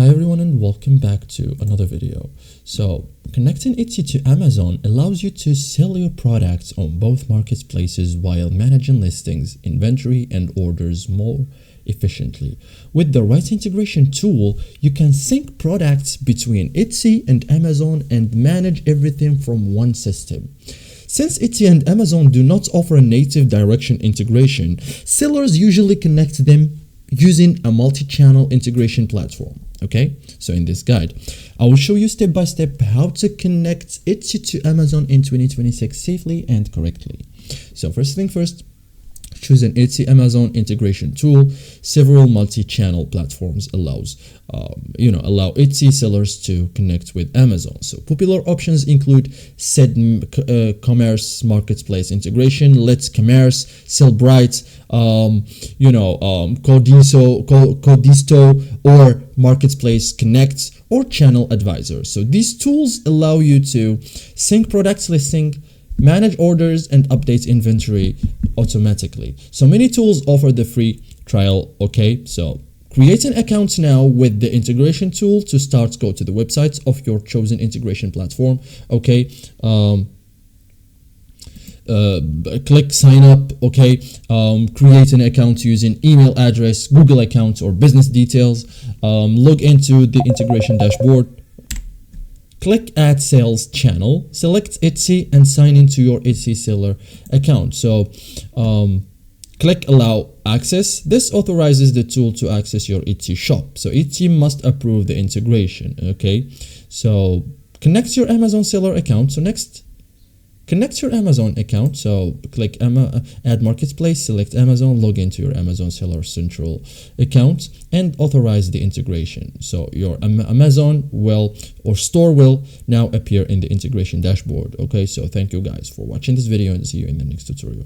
Hi everyone and welcome back to another video. So connecting Etsy to Amazon allows you to sell your products on both marketplaces while managing listings, inventory and orders more efficiently. With the right integration tool, you can sync products between Etsy and Amazon and manage everything from one system. Since Etsy and Amazon do not offer a native direction integration, sellers usually connect them using a multi-channel integration platform. Okay, so in this guide, I will show you step by step how to connect Etsy to Amazon in 2026 safely and correctly. So first thing first, choose an Etsy Amazon integration tool. Several multi-channel platforms allow Etsy sellers to connect with Amazon. So popular options include Commerce Marketplace integration, Let's Commerce, Sellbrite, Codisto, or Marketplace Connect, or Channel Advisor. So these tools allow you to sync products listing, manage orders, and update inventory automatically. So many tools offer the free trial. Okay, so create an account now with the integration tool. To start, go to the website of your chosen integration platform. Okay, click sign up. Okay, create an account using email address, Google account, or business details. Log into the integration dashboard. Click Add Sales Channel, select Etsy, and sign into your Etsy seller account. So click Allow Access. This authorizes the tool to access your Etsy shop. So Etsy must approve the integration. Okay, so connect your Amazon seller account. So next, connect your Amazon account. So click Add Marketplace, select Amazon, log into your Amazon Seller Central account, and authorize the integration. So your Amazon store will now appear in the integration dashboard. Okay, so thank you guys for watching this video and see you in the next tutorial.